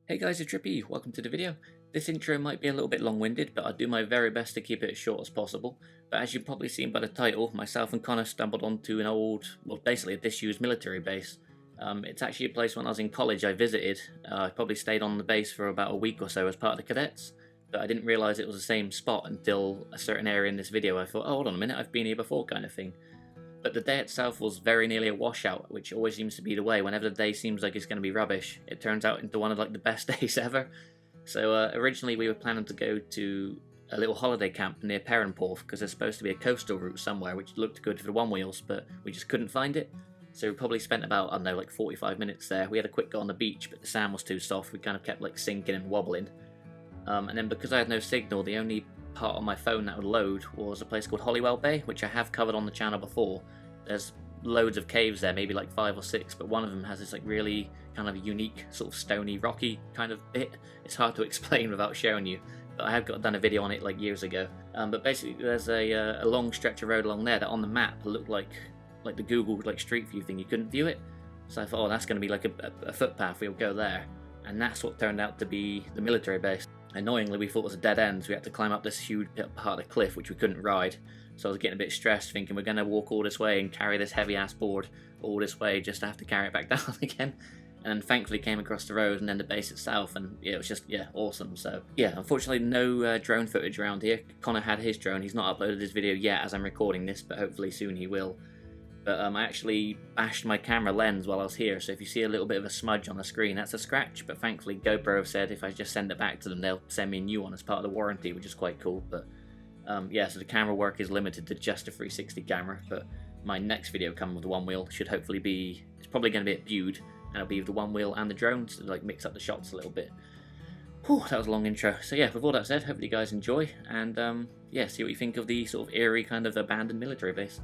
Hey guys, it's Trippy, welcome to the video. This intro might be a little bit long-winded, but I'll do my very best to keep it as short as possible. But as you've probably seen by the title, myself and Connor stumbled onto an old, well basically a disused military base. It's actually a place when I was in college I visited. I probably stayed on the base for about a week or so as part of the cadets, but I didn't realise it was the same spot until a certain area in this video. I thought, oh hold on a minute, I've been here before kind of thing. But the day itself was very nearly a washout, which always seems to be the way. Whenever the day seems like it's going to be rubbish, it turns out into one of like the best days ever. So originally we were planning to go to a little holiday camp near Penhale because there's supposed to be a coastal route somewhere which looked good for the OneWheels, but we just couldn't find it. So we probably spent about, I don't know, like 45 minutes there. We had a quick go on the beach, but the sand was too soft. We kind of kept like sinking and wobbling. And then because I had no signal, the only part on my phone that would load was a place called Holywell Bay, which I have covered on the channel before. There's loads of caves there, maybe like 5 or 6, but one of them has this like really kind of unique sort of stony rocky kind of bit. It's hard to explain without showing you, but I have done a video on it like years ago. But basically there's a long stretch of road along there that on the map looked like the Google like Street View thing. You couldn't view it, so I thought, oh, that's going to be like a footpath, we'll go there. And that's what turned out to be the military base. Annoyingly, we thought it was a dead end, so we had to climb up this huge part of the cliff which we couldn't ride. So I was getting a bit stressed, thinking we're going to walk all this way and carry this heavy ass board all this way just to have to carry it back down again. And thankfully came across the road and then the base itself, and yeah, it was just, yeah, awesome. So yeah, unfortunately no drone footage around here. Connor had his drone. He's not uploaded his video yet as I'm recording this, but hopefully soon he will. But I actually bashed my camera lens while I was here, so if you see a little bit of a smudge on the screen, that's a scratch. But thankfully GoPro have said if I just send it back to them, they'll send me a new one as part of the warranty, which is quite cool. But yeah, so the camera work is limited to just a 360 camera, but my next video coming with the OneWheel should hopefully be, it's probably going to be at Bude, and it'll be with the OneWheel and the drone to like mix up the shots a little bit. Whew, that was a long intro. So yeah, with all that said, hopefully you guys enjoy, and yeah, see what you think of the sort of eerie kind of abandoned military base.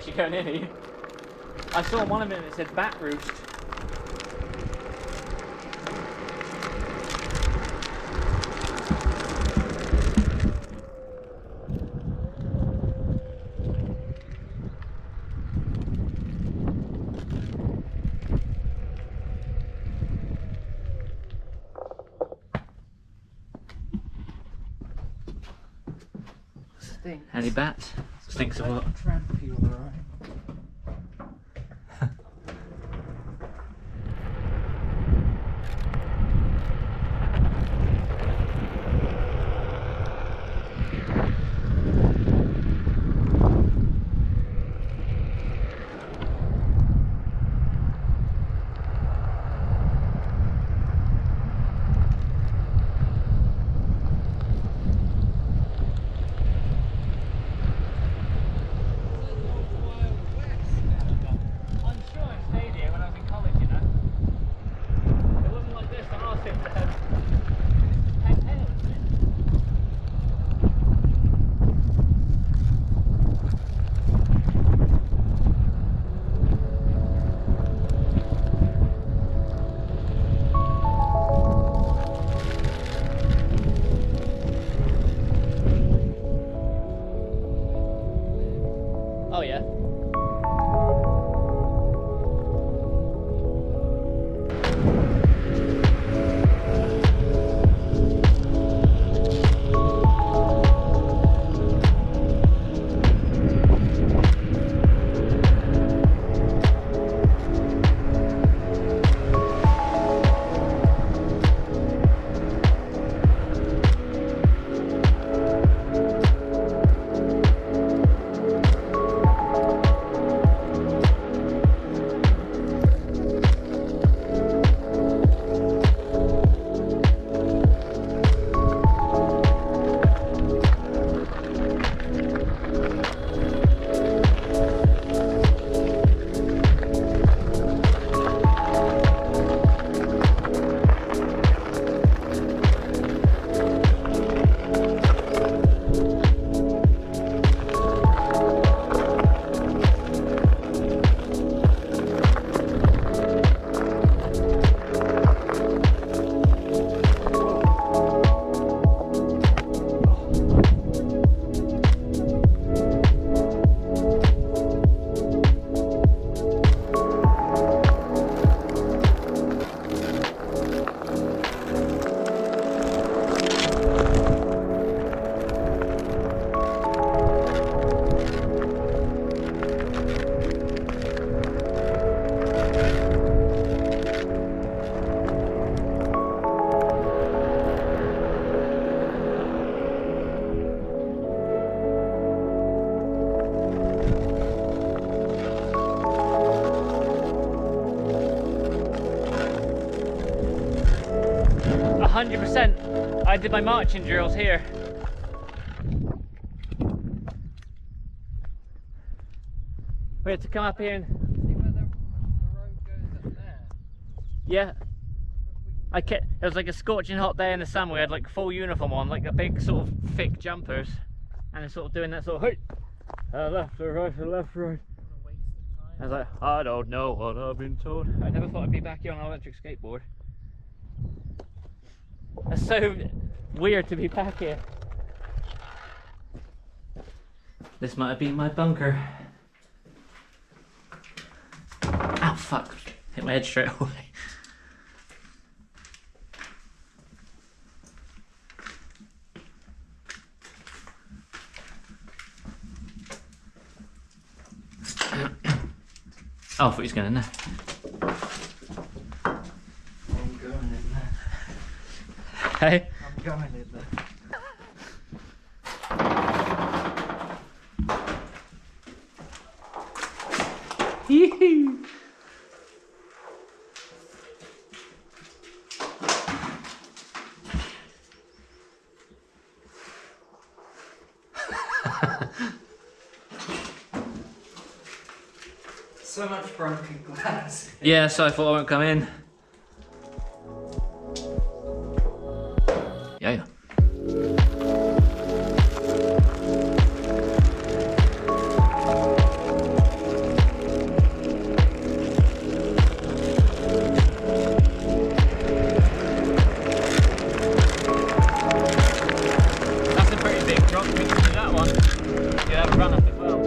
She going in here. I saw one of them that said Bat Roost. stinks. Any bats? Stinks of what? Tramp peeler, right? Oh yeah. I did my marching drills here. We had to come up here and... See where the road goes up there? Yeah. It was like a scorching hot day in the sun. We had like full uniform on, like a big sort of thick jumpers, and sort of doing that sort of hey, left or right or left or right. I was like, I don't know what I've been told. I never thought I'd be back here on an electric skateboard. That's so weird to be back here. This might have been my bunker. Ow, fuck. Hit my head straight away. Oh, I thought he was going in there. I'm going in there. Hey? I'm going in there. Yee-hoo. So much broken glass. Yeah, so I thought I won't come in. Yeah. That's a pretty big drop. We can do that one. You have a run up as well.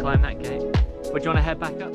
climb that gate. Or do you want to head back up?